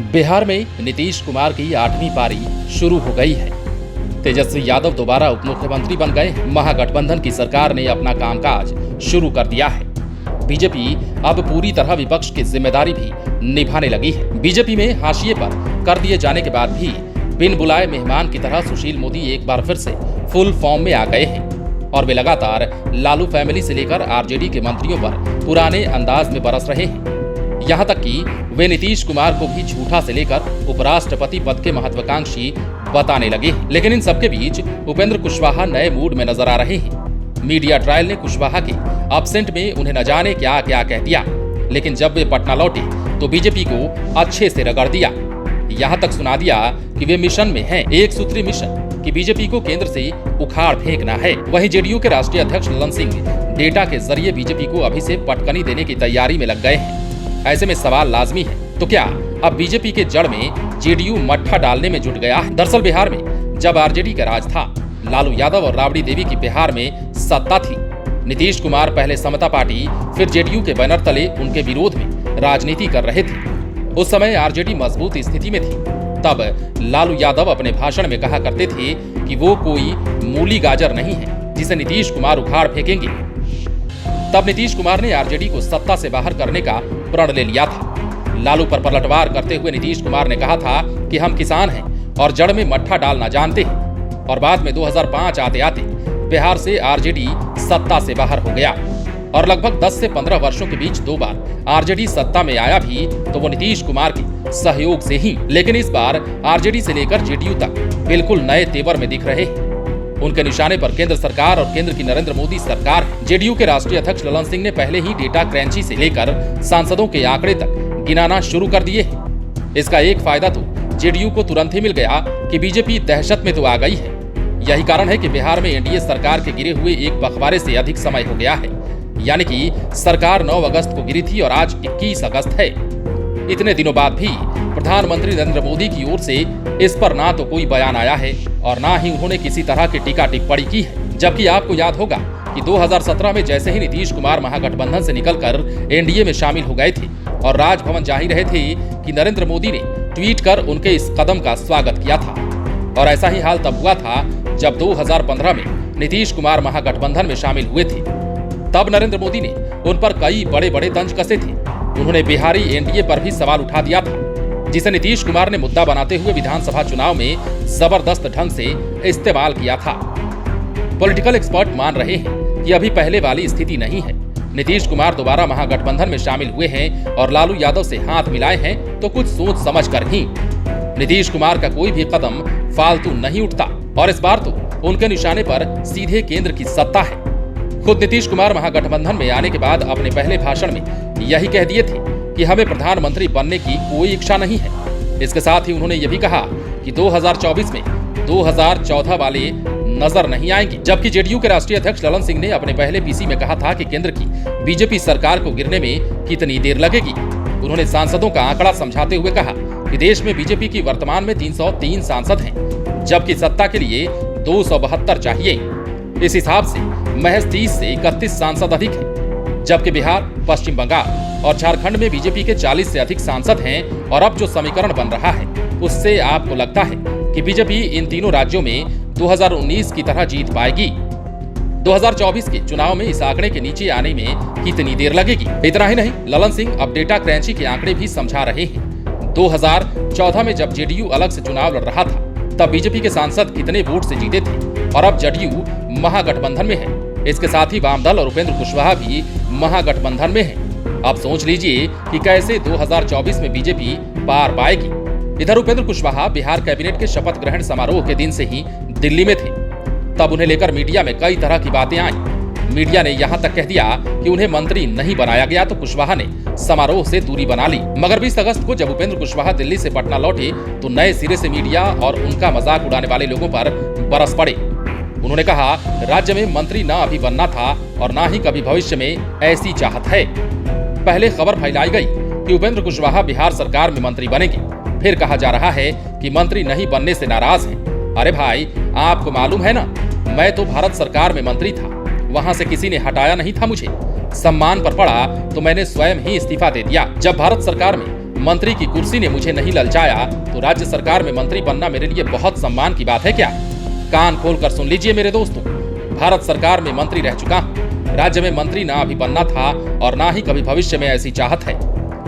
बिहार में नीतीश कुमार की 8वीं पारी शुरू हो गई है। तेजस्वी यादव दोबारा उप मुख्यमंत्री बन गए। महागठबंधन की सरकार ने अपना कामकाज शुरू कर दिया है। बीजेपी अब पूरी तरह विपक्ष की जिम्मेदारी भी निभाने लगी है। बीजेपी में हाशिए पर कर दिए जाने के बाद भी बिन बुलाए मेहमान की तरह सुशील मोदी एक बार फिर से फुल फॉर्म में आ गए हैं और वे लगातार लालू फैमिली से लेकर आरजेडी के मंत्रियों पर पुराने अंदाज में बरस रहे हैं। यहाँ तक कि वे नीतीश कुमार को भी झूठा से लेकर उपराष्ट्रपति पद के महत्वाकांक्षी बताने लगे। लेकिन इन सबके बीच उपेंद्र कुशवाहा नए मूड में नजर आ रहे हैं। मीडिया ट्रायल ने कुशवाहा के एब्सेंट में उन्हें न जाने क्या क्या कह दिया, लेकिन जब वे पटना लौटे तो बीजेपी को अच्छे से रगड़ दिया। यहाँ तक सुना दिया कि वे मिशन में हैं, एक सूत्री मिशन कि बीजेपी को केंद्र से उखाड़ फेंकना है। वहीं जेडीयू के राष्ट्रीय अध्यक्ष ललन सिंह डेटा के जरिए बीजेपी को अभी से पटकनी देने की तैयारी में लग गए हैं। ऐसे में सवाल लाजमी है, तो क्या अब बीजेपी के जड़ में जेडीयू मट्ठा डालने में जुट गया है? दरअसल बिहार में जब आरजेडी का राज था, लालू यादव और राबड़ी देवी की बिहार में सत्ता थी। नीतीश कुमार पहले समता पार्टी फिर जेडीयू के बैनर तले उनके विरोध में राजनीति कर रहे थे। उस समय आरजेडी मजबूत स्थिति में थी। तब लालू यादव अपने भाषण में कहा करते थे कि वो कोई मूली गाजर नहीं है जिसे नीतीश कुमार उखाड़ फेंकेंगे। तब नीतीश कुमार ने आरजेडी को सत्ता से बाहर करने का प्रण ले लिया था। लालू पर पलटवार करते हुए नीतीश कुमार ने कहा था कि हम किसान हैं और जड़ में मट्ठा डालना जानते हैं। और बाद में 2005 आते आते बिहार से आरजेडी सत्ता से बाहर हो गया और लगभग 10 से 15 वर्षों के बीच 2 बार आरजेडी सत्ता में आया भी तो वो नीतीश कुमार के सहयोग से ही। लेकिन इस बार आरजेडी से लेकर जेडीयू तक बिल्कुल नए तेवर में दिख रहे हैं। उनके निशाने पर केंद्र सरकार और केंद्र की नरेंद्र मोदी सरकार है। जेडीयू के राष्ट्रीय अध्यक्ष ललन सिंह ने पहले ही डेटा क्रंची से लेकर सांसदों के आंकड़े तक गिनाना शुरू कर दिए हैं। इसका एक फायदा तो जेडीयू को तुरंत ही मिल गया कि बीजेपी दहशत में तो आ गई है। यही कारण है कि बिहार में एनडीए सरकार के गिरे हुए एक पखवाड़े से अधिक समय हो गया है। यानी कि सरकार 9 अगस्त को गिरी थी और आज 21 अगस्त है। इतने दिनों बाद भी प्रधानमंत्री नरेंद्र मोदी की ओर से इस पर ना तो कोई बयान आया है और ना ही उन्होंने किसी तरह की टीका टिप्पणी की है। जबकि आपको याद होगा कि 2017 में जैसे ही नीतीश कुमार महागठबंधन से निकलकर एनडीए में शामिल हो गए थे और राजभवन जा ही रहे थे कि नरेंद्र मोदी ने ट्वीट कर उनके इस कदम का स्वागत किया था। और ऐसा ही हाल तब हुआ था जब 2015 में नीतीश कुमार महागठबंधन में शामिल हुए थे। तब नरेंद्र मोदी ने उन पर कई बड़े बड़े तंज कसे थे। उन्होंने बिहारी एनडीए पर भी सवाल उठा दिया था, जिसे नीतीश कुमार ने मुद्दा बनाते हुए विधानसभा चुनाव में जबरदस्त ढंग से इस्तेमाल किया था। पॉलिटिकल एक्सपर्ट मान रहे हैं कि अभी पहले वाली स्थिति नहीं है। नीतीश कुमार दोबारा महागठबंधन में शामिल हुए हैं और लालू यादव से हाथ मिलाए हैं तो कुछ सोच समझ कर ही। नीतीश कुमार का कोई भी कदम फालतू नहीं उठता और इस बार तो उनके निशाने पर सीधे केंद्र की सत्ता है। खुद नीतीश कुमार महागठबंधन में आने के बाद अपने पहले भाषण में यही कह दिए थे कि हमें प्रधानमंत्री बनने की कोई इच्छा नहीं है। इसके साथ ही उन्होंने ये भी कहा कि 2024 में 2014 वाले नजर नहीं आएंगे। जबकि जेडीयू के राष्ट्रीय अध्यक्ष ललन सिंह ने अपने पहले पीसी में कहा था कि केंद्र की बीजेपी सरकार को गिरने में कितनी देर लगेगी। उन्होंने सांसदों का आंकड़ा समझाते हुए कहा कि देश में बीजेपी की वर्तमान में 303 सांसद हैं, जबकि सत्ता के लिए 272 चाहिए। इस हिसाब से महज 30 से 31 सांसद अधिक हैं। जबकि बिहार, पश्चिम बंगाल और झारखंड में बीजेपी के 40 से अधिक सांसद हैं और अब जो समीकरण बन रहा है उससे आपको लगता है कि बीजेपी इन तीनों राज्यों में 2019 की तरह जीत पाएगी। 2024 के चुनाव में इस आंकड़े के नीचे आने में कितनी देर लगेगी? इतना ही नहीं, ललन सिंह अब डेटा क्रंची के आंकड़े भी समझा रहे हैं। 2014 में जब जेडीयू अलग से चुनाव लड़ रहा था तब बीजेपी के सांसद कितने वोट से जीते थे और अब जेडीयू महागठबंधन में है। इसके साथ ही वामदल और उपेंद्र कुशवाहा भी महागठबंधन में है। अब सोच लीजिए कि कैसे 2024 में बीजेपी पार पाएगी। इधर उपेंद्र कुशवाहा बिहार कैबिनेट के शपथ ग्रहण समारोह के दिन से ही दिल्ली में थे। तब उन्हें लेकर मीडिया में कई तरह की बातें आई। मीडिया ने यहां तक कह दिया कि उन्हें मंत्री नहीं बनाया गया तो कुशवाहा ने समारोह से दूरी बना ली। मगर 20 अगस्त को जब उपेंद्र कुशवाहा दिल्ली से पटना लौटे तो नए सिरे से मीडिया और उनका मजाक उड़ाने वाले लोगों पर बरस पड़े। उन्होंने कहा, राज्य में मंत्री न अभी बनना था और न ही कभी भविष्य में ऐसी चाहत है। पहले खबर फैलाई गई कि उपेंद्र कुशवाहा बिहार सरकार में मंत्री बनेंगे। फिर कहा जा रहा है कि मंत्री नहीं बनने से नाराज हैं। अरे भाई, आपको मालूम है ना, मैं तो भारत सरकार में मंत्री था, वहां से किसी ने हटाया नहीं था मुझे। सम्मान पर पड़ा तो मैंने स्वयं ही इस्तीफा दे दिया। जब भारत सरकार में मंत्री की कुर्सी ने मुझे नहीं ललचाया तो राज्य सरकार में मंत्री बनना मेरे लिए बहुत सम्मान की बात है क्या? कान खोलकर सुन लीजिए मेरे दोस्तों, भारत सरकार में मंत्री रह चुका हूं। राज्य में मंत्री ना अभी बनना था और ना ही कभी भविष्य में ऐसी चाहत है।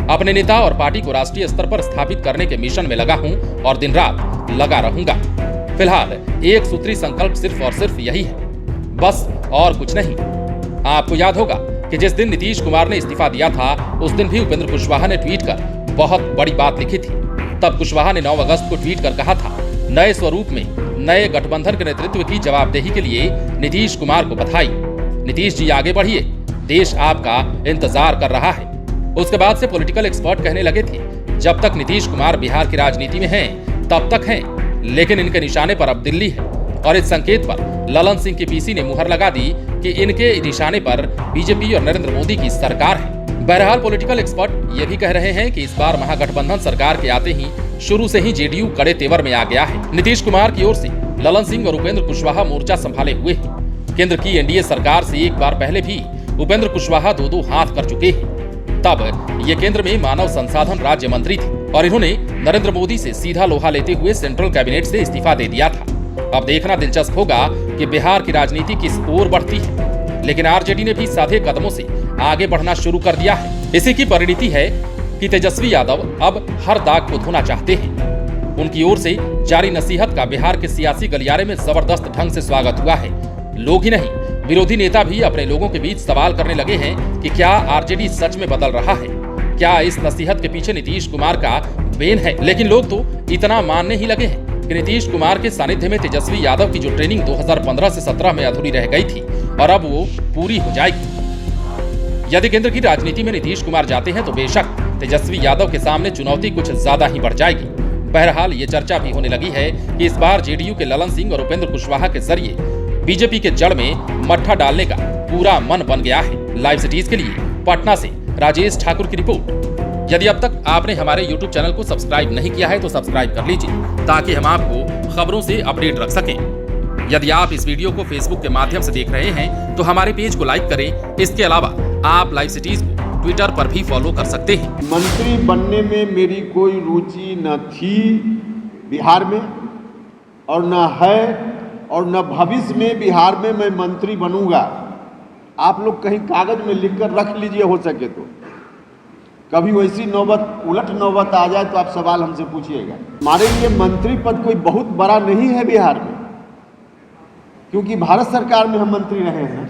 अपने नेता और पार्टी को राष्ट्रीय स्तर पर स्थापित करने के मिशन में लगा हूं और दिन रात लगा रहूंगा। फिलहाल एक सूत्री संकल्प सिर्फ और सिर्फ यही है, बस और कुछ नहीं। आपको याद होगा कि जिस दिन नीतीश कुमार ने इस्तीफा दिया था उस दिन भी उपेंद्र कुशवाहा ने ट्वीट कर बहुत बड़ी बात लिखी थी। तब कुशवाहा ने 9 अगस्त को ट्वीट कर कहा था, नए स्वरूप में नए गठबंधन के नेतृत्व की जवाबदेही के लिए नीतीश कुमार को बधाई। नीतीश जी आगे बढ़िए, देश आपका इंतजार कर रहा है। उसके बाद से पॉलिटिकल एक्सपर्ट कहने लगे थे, जब तक नीतीश कुमार बिहार की राजनीति में हैं तब तक हैं, लेकिन इनके निशाने पर अब दिल्ली है और इस संकेत पर ललन सिंह की पीसी ने मुहर लगा दी कि इनके निशाने पर बीजेपी और नरेंद्र मोदी की सरकार है। बहरहाल पॉलिटिकल एक्सपर्ट ये भी कह रहे हैं कि इस बार महागठबंधन सरकार के आते ही शुरू से ही जेडीयू कड़े तेवर में आ गया है। नीतीश कुमार की ओर से ललन सिंह और उपेंद्र कुशवाहा मोर्चा संभाले हुए हैं। केंद्र की एनडीए सरकार से एक बार पहले भी उपेंद्र कुशवाहा 2-2 हाथ कर चुके हैं। तब ये केंद्र में मानव संसाधन राज्य मंत्री थे और इन्होंने नरेंद्र मोदी से सीधा लोहा लेते हुए सेंट्रल कैबिनेट से इस्तीफा दे दिया था। अब देखना दिलचस्प होगा कि बिहार की राजनीति किस ओर बढ़ती है, लेकिन आरजेडी ने भी साधे कदमों से आगे बढ़ना शुरू कर दिया है। इसी की परिणति है कि तेजस्वी यादव अब हर दाग को धोना चाहते हैं। उनकी ओर से जारी नसीहत का बिहार के सियासी गलियारे में जबरदस्त ढंग से स्वागत हुआ है। लोग ही नहीं, विरोधी नेता भी अपने लोगों के बीच सवाल करने लगे हैं कि क्या आरजेडी सच में बदल रहा है, क्या इस नसीहत के पीछे नीतीश कुमार का बेन है। लेकिन लोग तो इतना मानने ही लगे हैं कि नीतीश कुमार के सानिध्य में तेजस्वी यादव की जो ट्रेनिंग 2015 से 17 में अधूरी रह गई थी और अब वो पूरी हो जाएगी। यदि केंद्र की राजनीति में नीतीश कुमार जाते हैं तो बेशक तेजस्वी यादव के सामने चुनौती कुछ ज्यादा ही बढ़ जाएगी। बहरहाल ये चर्चा भी होने लगी है कि इस बार जेडीयू के ललन सिंह और उपेंद्र कुशवाहा के जरिए बीजेपी के जड़ में मट्ठा डालने का पूरा मन बन गया है। लाइव सिटीज के लिए पटना से राजेश ठाकुर की रिपोर्ट। यदि अब तक आपने हमारे YouTube चैनल को सब्सक्राइब नहीं किया है तो सब्सक्राइब कर लीजिए ताकि हम आपको खबरों से अपडेट रख सकें। यदि आप इस वीडियो को Facebook के माध्यम से देख रहे हैं तो हमारे पेज को लाइक करें। इसके अलावा आप लाइव सिटीज को ट्विटर पर भी फॉलो कर सकते हैं। मंत्री बनने में मेरी कोई रुचि न थी बिहार में और न है और न भविष्य में बिहार में मैं मंत्री बनूंगा। आप लोग कहीं कागज में लिखकर रख लीजिए, हो सके तो कभी वैसी नौबत उलट नौबत आ जाए तो आप सवाल हमसे पूछिएगा। हमारे लिए मंत्री पद कोई बहुत बड़ा नहीं है बिहार में, क्योंकि भारत सरकार में हम मंत्री रहे हैं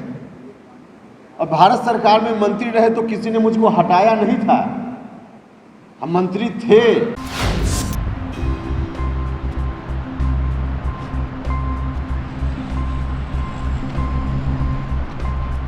और भारत सरकार में मंत्री रहे तो किसी ने मुझको हटाया नहीं था, हम मंत्री थे।